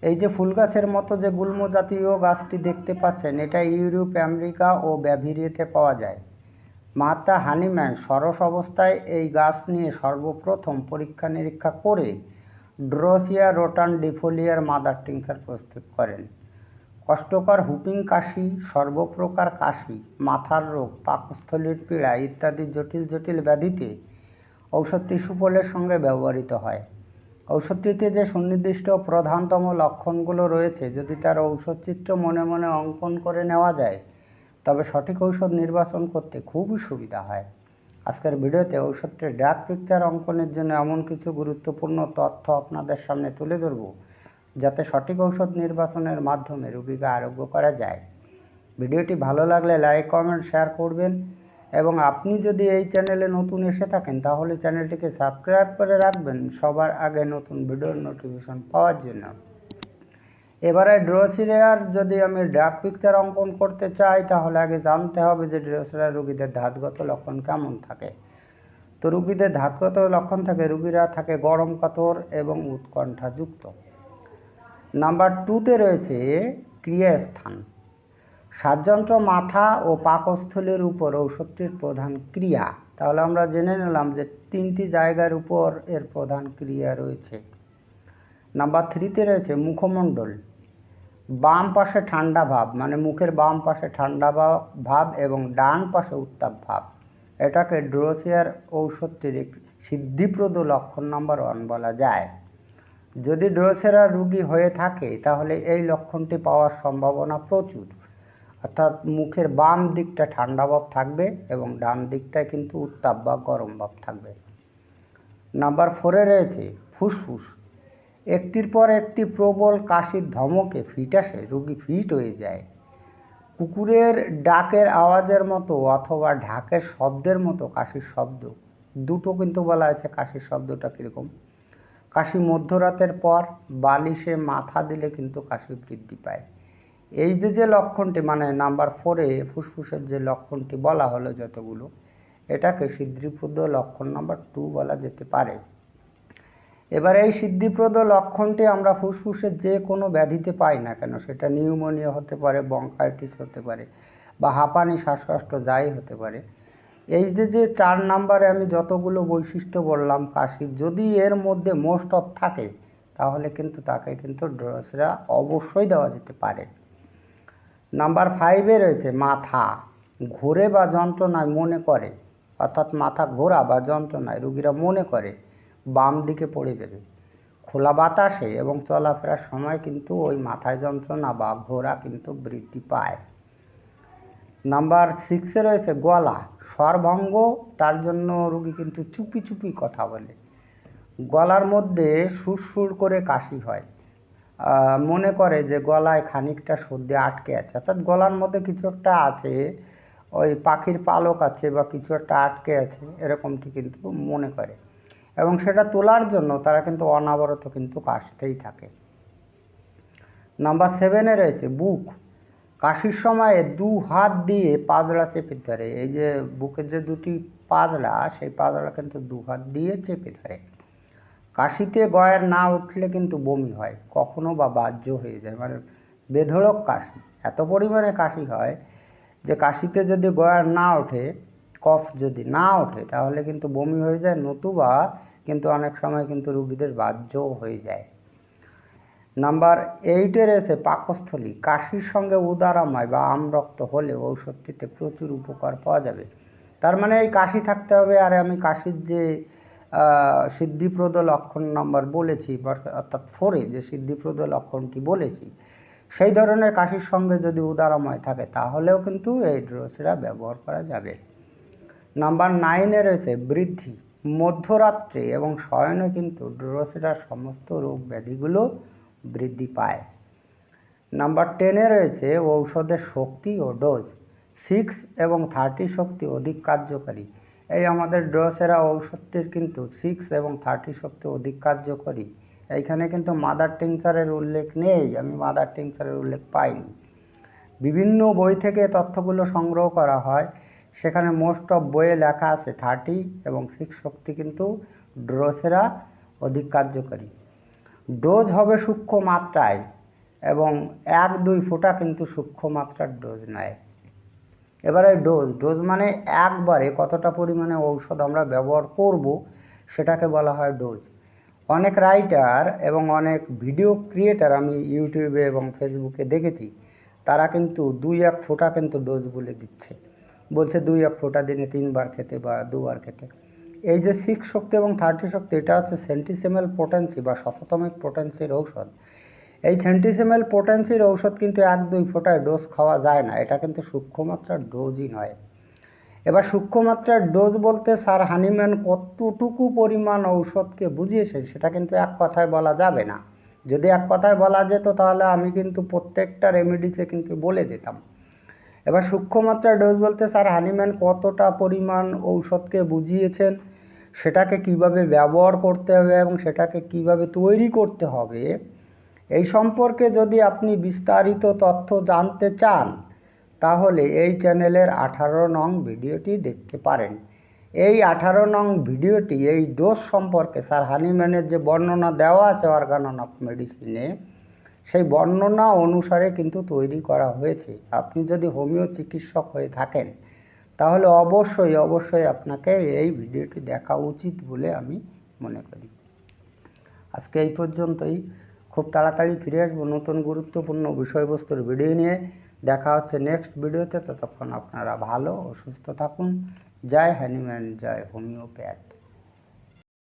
এই যে ফুল গাছের মতো যে গুল্ম জাতীয় গাছটি দেখতে পাচ্ছেন, এটা ইউরোপ, আমেরিকা ও ব্যাভেরিয়াতে পাওয়া যায়। মাতা হানিম্যান সরস অবস্থায় এই গাছ নিয়ে সর্বপ্রথম পরীক্ষা নিরীক্ষা করে ড্রোসিয়া রোটানডিফোলিয়ার মাদার টিংচার প্রস্তুত করেন। কষ্টকর হুপিং কাশি, সর্বপ্রকার কাশি, মাথার রোগ, পাকস্থলীর পীড়া ইত্যাদি জটিল জটিল ব্যাধিতে ঔষধটি সুফলের সঙ্গে ব্যবহৃত হয়। ঔষধটিতে যে সুনির্দিষ্ট প্রধানতম লক্ষণগুলো রয়েছে, যদি তার ঔষধচিত্র মনে মনে অঙ্কন করে নেওয়া যায়, তবে সঠিক ঔষধ নির্বাচন করতে খুবই সুবিধা হয়। আজকের ভিডিওতে ঔষধটির ড্রাগ পিকচার অঙ্কনের জন্য এমন কিছু গুরুত্বপূর্ণ তথ্য আপনাদের সামনে তুলে ধরব, যাতে সঠিক ঔষধ নির্বাচনের মাধ্যমে রোগীকে আরোগ্য করা যায়। ভিডিওটি ভালো লাগলে লাইক, কমেন্ট, শেয়ার করবেন এবং আপনি যদি এই চ্যানেলে নতুন এসে থাকেন তাহলে চ্যানেলটিকে সাবস্ক্রাইব করে রাখবেন সবার আগে নতুন ভিডিওর নোটিফিকেশন পাওয়ার জন্য। এবারে ড্রোসিয়ার যদি আমি ড্রাগ পিকচার অঙ্কন করতে চাই, তাহলে আগে জানতে হবে যে ড্রোসিয়ার রোগীদের ধাতগত লক্ষণ কেমন থাকে। তো রোগীদের ধাতগত লক্ষণ থাকে, রোগীরা থাকে গরম কাতর এবং উৎকণ্ঠাযুক্ত। নাম্বার 2তে রয়েছে ক্রিয়াস্থান। শ্বাসযন্ত্র, মাথা ও পাকস্থলীর উপর ঔষধটির প্রধান ক্রিয়া। তাহলে আমরা জেনে নিলাম যে 3টি জায়গার উপর এর প্রধান ক্রিয়া রয়েছে। নাম্বার 3তে রয়েছে মুখমণ্ডল। বাম পাশে ঠান্ডা ভাব, মানে মুখের বাম পাশে ঠান্ডা ভাব এবং ডান পাশে উত্তাপ ভাব। এটাকে ড্রোসিয়ার ঔষধটির একটি সিদ্ধিপ্রদ লক্ষণ নাম্বার 1 বলা যায়। যদি ড্রোসিয়ার রোগী হয়ে থাকে তাহলে এই লক্ষণটি পাওয়ার সম্ভাবনা প্রচুর, অর্থাৎ মুখের বাম দিকটা ঠান্ডা ভাব থাকবে এবং ডান দিকটায় কিন্তু উত্তাপ বা গরম ভাব থাকবে। নাম্বার 4-এ রয়েছে ফুসফুস। একটির পর একটি প্রবল কাশির ধমকে ফিটাসে রোগী ফিট হয়ে যায়। কুকুরের ডাকের আওয়াজের মতো অথবা ঢাকের শব্দের মতো কাশির শব্দ, দুটো কিন্তু বলা আছে কাশির শব্দটা কীরকম। কাশি মধ্যরাতের পর বালিশে মাথা দিলে কিন্তু কাশি বৃদ্ধি পায়। এই যে লক্ষণটি, মানে নাম্বার 4-এ ফুসফুসের যে লক্ষণটি বলা হলো যতগুলো, এটাকে সিদ্ধিপ্রদ লক্ষণ নাম্বার 2 বলা যেতে পারে। এবার এই সিদ্ধিপ্রদ লক্ষণটি আমরা ফুসফুসের যে কোনো ব্যাধিতে পাই না কেন, সেটা নিউমোনিয়া হতে পারে, ব্রঙ্কাইটিস হতে পারে বা হাঁপানি, শ্বাসকষ্ট যাই হতে পারে। এই যে 4 নাম্বারে আমি যতগুলো বৈশিষ্ট্য বললাম কাশির, যদি এর মধ্যে মোস্ট অফ থাকে তাহলে কিন্তু তাকে কিন্তু ড্রোসিয়া অবশ্যই দেওয়া যেতে পারে। নাম্বার 5-এ রয়েছে মাথা। ঘোরে বা যন্ত্রণায় মনে করে, অর্থাৎ মাথা ঘোরা বা যন্ত্রণায় রোগীরা মনে করে বাম দিকে পড়ে যাবে। খোলা বাতাসে এবং চলাফেরার সময় কিন্তু ওই মাথায় যন্ত্রণা বা ঘোরা কিন্তু বৃদ্ধি পায়। নাম্বার 6-এ রয়েছে গলা। স্বরভঙ্গ, তার জন্য রোগী কিন্তু চুপি চুপি কথা বলে। গলার মধ্যে সুরসুর করে কাশি হয়, মনে করে যে গলায় খানিকটা সর্দি আটকে আছে, অর্থাৎ গলার মধ্যে কিছু একটা আছে, ওই পাখির পালক আছে বা কিছু একটা আটকে আছে, এরকমটি কিন্তু মনে করে এবং সেটা তোলার জন্য তারা কিন্তু অনবরত কিন্তু কাশতেই থাকে। নাম্বার 7-এ রয়েছে বুক। কাশির সময়ে 2 হাত দিয়ে পাজড়া চেপে ধরে। এই যে বুকের যে 2টি পাজড়া, সেই পাজড়া কিন্তু 2 হাত দিয়ে চেপে ধরে। কাশিতে গয়ের না উঠলে কিন্তু বমি হয়, কখনো বা বাহ্য হয়ে যায়, মানে বেধড়ক কাশি। এত পরিমাণে কাশি হয় যে কাশিতে যদি গয়ের না ওঠে, কফ যদি না ওঠে, তাহলে কিন্তু বমি হয়ে যায়, নতুবা কিন্তু অনেক সময় কিন্তু রোগীদের বাহ্যও হয়ে যায়। নাম্বার 8-এ রয়েছে পাকস্থলী। কাশির সঙ্গে উদারাময় বা আমরক্ত হলে ঔষধটিতে প্রচুর উপকার পাওয়া যাবে। তার মানে এই কাশি থাকতে হবে, আর আমি কাশির যে সিদ্ধিপ্রদ লক্ষণ নাম্বার বলেছি, অর্থাৎ 4-এ যে সিদ্ধিপ্রদ লক্ষণটি বলেছি, সেই ধরনের কাশির সঙ্গে যদি উদারাময় থাকে তাহলেও কিন্তু এই ড্রোসিয়া ব্যবহার করা যাবে। নাম্বার 9-এ রয়েছে বৃদ্ধি। মধ্যরাত্রে এবং শয়নে কিন্তু ড্রোসিয়ার সমস্ত রোগ ব্যাধিগুলো বৃদ্ধি পায়। নাম্বার 10-এ রয়েছে ঔষধের শক্তি ও ডোজ। 6 এবং 30 শক্তি অধিক কার্যকারী। এই আমাদের ড্রোসিয়া ঔষধটির কিন্তু 6 এবং 30 শক্তি অধিক কার্যকরী। এইখানে কিন্তু মাদার টিংচারের উল্লেখ নেই, আমি মাদার টিংচারের উল্লেখ পাইনি। বিভিন্ন বই থেকে তথ্যগুলো সংগ্রহ করা হয়, সেখানে মোস্ট অফ বইয়ে লেখা আছে 30 এবং 6 শক্তি কিন্তু ড্রোসিয়া অধিক কার্যকরী। ডোজ হবে সূক্ষ্ম মাত্রায় এবং 1-2 ফোঁটা কিন্তু সূক্ষ্ম মাত্রার ডোজ নয়। এবারে ডোজ মানে একবারে কতটা পরিমাণে ঔষধ আমরা ব্যবহার করব সেটাকে বলা হয় ডোজ। অনেক রাইটার এবং অনেক ভিডিও ক্রিয়েটার আমি ইউটিউবে এবং ফেসবুকে দেখেছি, তারা কিন্তু 2-1 ফোঁটা কিন্তু ডোজ বলে দিচ্ছে, বলছে 2-1 ফোঁটা দিনে 3 বার খেতে বা 2 বার খেতে। এই যে 6 শক্তি এবং 30 শক্তি, এটা হচ্ছে সেন্টিসিমেল পোটেন্সি বা শততমিক পোটেন্সির ঔষধ। এই সেন্টিসিমেল পোটেন্সির ঔষধ কিন্তু 1-2 ফোঁটায় ডোজ খাওয়া যায় না, এটা কিন্তু সূক্ষ্মমাত্রার ডোজই নয়। এবার সূক্ষ্মমাত্রার ডোজ বলতে স্যার হানিম্যান কতটুকু পরিমাণ ঔষধকে বুঝিয়েছেন সেটা কিন্তু এক কথায় বলা যাবে না। যদি এক কথায় বলা যেত তাহলে আমি কিন্তু প্রত্যেকটা রেমেডিসে কিন্তু বলে দিতাম। এবার সূক্ষ্মমাত্রার ডোজ বলতে স্যার হানিম্যান কতটা পরিমাণ ঔষধকে বুঝিয়েছেন, সেটাকে কিভাবে ব্যবহার করতে হবে এবং সেটাকে কিভাবে তৈরি করতে হবে, এই সম্পর্কে যদি আপনি বিস্তারিত তথ্য জানতে চান তাহলে এই চ্যানেলের 18 নং ভিডিওটি দেখতে পারেন। এই 18 নং ভিডিওটি এই ডোজ সম্পর্কে স্যার হানিম্যানের যে বর্ণনা দেওয়া আছে অর্গানন অফ মেডিসিনে, সেই বর্ণনা অনুসারে কিন্তু তৈরি করা হয়েছে। আপনি যদি হোমিও চিকিৎসক হয়ে থাকেন তাহলে অবশ্যই আপনাকে এই ভিডিওটি দেখা উচিত বলে আমি মনে করি। আজকে এই পর্যন্তই। খুব তাড়াতাড়ি ফিরে আসবো নতুন গুরুত্বপূর্ণ বিষয়বস্তুর ভিডিও নিয়ে। দেখা হচ্ছে নেক্সট ভিডিওতে। ততক্ষণ আপনারা ভালো ও সুস্থ থাকুন। জয় হ্যানিম্যান, জয় হোমিওপ্যাথ।